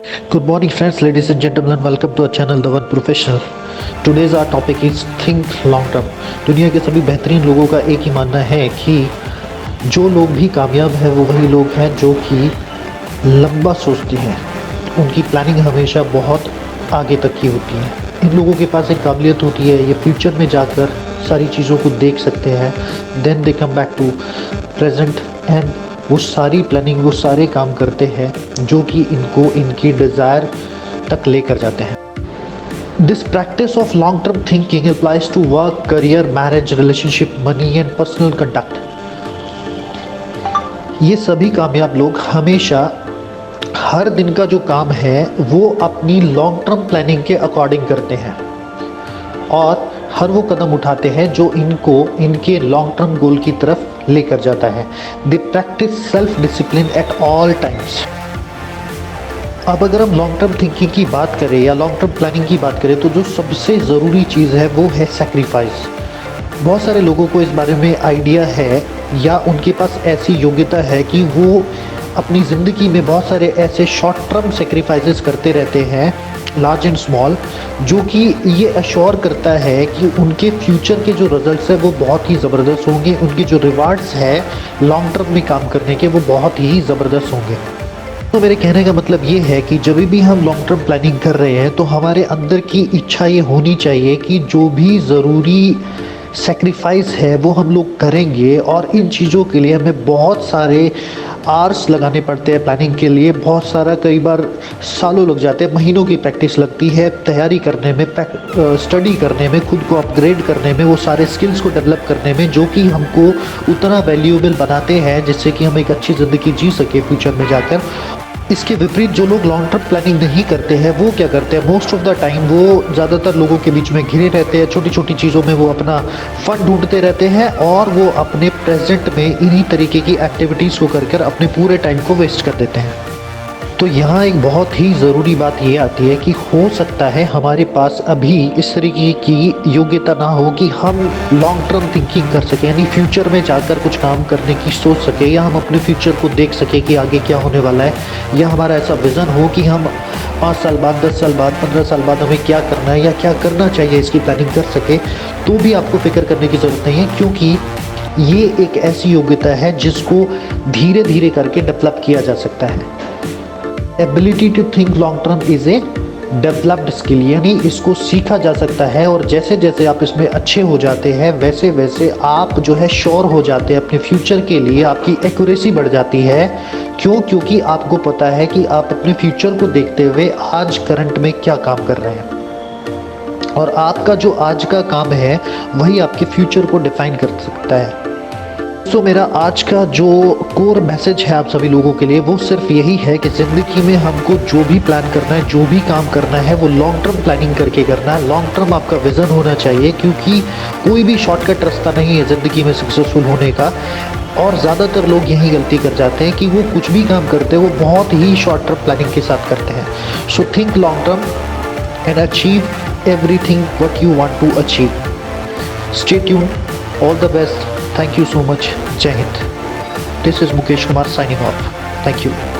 Good morning, friends, ladies and gentlemen. Welcome to our channel, The One Professional. Today's our topic is think long term. दुनिया के सभी बेहतरीन लोगों का एक ही मानना है कि जो लोग भी कामयाब हैं वो वही लोग हैं जो कि लंबा सोचते हैं। उनकी प्लानिंग हमेशा बहुत आगे तक की होती है। इन लोगों के पास एक काबिलियत होती है, ये फ्यूचर में जाकर सारी चीज़ों को देख सकते हैं। Then they come back to present and वो सारी प्लानिंग, वो सारे काम करते हैं जो कि इनको इनकी डिज़ायर तक लेकर जाते हैं। This practice of long term thinking applies to work, career, marriage, relationship, money and personal conduct. ये सभी कामयाब लोग हमेशा हर दिन का जो काम है वो अपनी लॉन्ग टर्म प्लानिंग के अकॉर्डिंग करते हैं और हर वो कदम उठाते हैं जो इनको इनके लॉन्ग टर्म गोल की तरफ लेकर जाता है। They practice self discipline at all times. अब अगर हम लॉन्ग टर्म थिंकिंग की बात करें या लॉन्ग टर्म प्लानिंग की बात करें तो जो सबसे ज़रूरी चीज़ है वो है सैक्रिफाइस। बहुत सारे लोगों को इस बारे में आइडिया है या उनके पास ऐसी योग्यता है कि वो अपनी ज़िंदगी में बहुत सारे ऐसे शॉर्ट टर्म सेक्रीफाइसेस करते रहते हैं, लार्ज एंड स्मॉल, जो कि ये अश्योर करता है कि उनके फ्यूचर के जो रिजल्ट्स हैं वो बहुत ही ज़बरदस्त होंगे, उनके जो रिवार्ड्स हैं लॉन्ग टर्म में काम करने के वो बहुत ही ज़बरदस्त होंगे। तो मेरे कहने का मतलब ये है कि जब भी हम लॉन्ग टर्म प्लानिंग कर रहे हैं तो हमारे अंदर की इच्छा ये होनी चाहिए कि जो भी ज़रूरी सेक्रीफाइस है वो हम लोग करेंगे और इन चीज़ों के लिए हमें बहुत सारे आवर्स लगाने पड़ते हैं प्लानिंग के लिए। बहुत सारा, कई बार सालों लग जाते हैं, महीनों की प्रैक्टिस लगती है तैयारी करने में, स्टडी करने में, खुद को अपग्रेड करने में, वो सारे स्किल्स को डेवलप करने में जो कि हमको उतना वैल्यूएबल बनाते हैं जिससे कि हम एक अच्छी ज़िंदगी जी सके फ्यूचर में जाकर। इसके विपरीत जो लोग लॉन्ग टर्म प्लानिंग नहीं करते हैं वो क्या करते हैं, मोस्ट ऑफ द टाइम वो ज़्यादातर लोगों के बीच में घिरे रहते हैं, छोटी छोटी चीज़ों में वो अपना फन ढूंढते रहते हैं और वो अपने प्रेजेंट में इन्हीं तरीके की एक्टिविटीज़ को कर अपने पूरे टाइम को वेस्ट कर देते हैं। तो यहाँ एक बहुत ही ज़रूरी बात ये आती है कि हो सकता है हमारे पास अभी इस तरीके की योग्यता ना हो कि हम लॉन्ग टर्म थिंकिंग कर सकें, यानी फ्यूचर में जाकर कुछ काम करने की सोच सके या हम अपने फ्यूचर को देख सके कि आगे क्या होने वाला है, या हमारा ऐसा विज़न हो कि हम 5 साल बाद, 10 साल बाद, 15 साल बाद हमें क्या करना है या क्या करना चाहिए इसकी प्लानिंग कर सके। तो भी आपको फिक्र करने की ज़रूरत नहीं है, क्योंकि ये एक ऐसी योग्यता है जिसको धीरे धीरे करके डेवलप किया जा सकता है। Ability to think long term is a developed skill, यानी इसको सीखा जा सकता है और जैसे जैसे आप इसमें अच्छे हो जाते हैं वैसे वैसे आप जो है श्योर हो जाते हैं अपने फ्यूचर के लिए, आपकी एक्यूरेसी बढ़ जाती है। क्यों? क्योंकि आपको पता है कि आप अपने फ्यूचर को देखते हुए आज करंट में क्या काम कर रहे हैं और आपका जो आज का काम है वही आपके फ्यूचर को डिफाइन कर सकता है। तो मेरा आज का जो कोर मैसेज है आप सभी लोगों के लिए वो सिर्फ यही है कि ज़िंदगी में हमको जो भी प्लान करना है, जो भी काम करना है वो लॉन्ग टर्म प्लानिंग करके करना है। लॉन्ग टर्म आपका विज़न होना चाहिए, क्योंकि कोई भी शॉर्टकट रास्ता नहीं है ज़िंदगी में सक्सेसफुल होने का। और ज़्यादातर लोग यही गलती कर जाते हैं कि वो कुछ भी काम करते हैं वो बहुत ही शॉर्ट टर्म प्लानिंग के साथ करते हैं। So think long term and achieve everything what you want to achieve. Stay tuned, all the best, thank you so much. Jai Hind. This is Mukesh Kumar signing off. Thank you.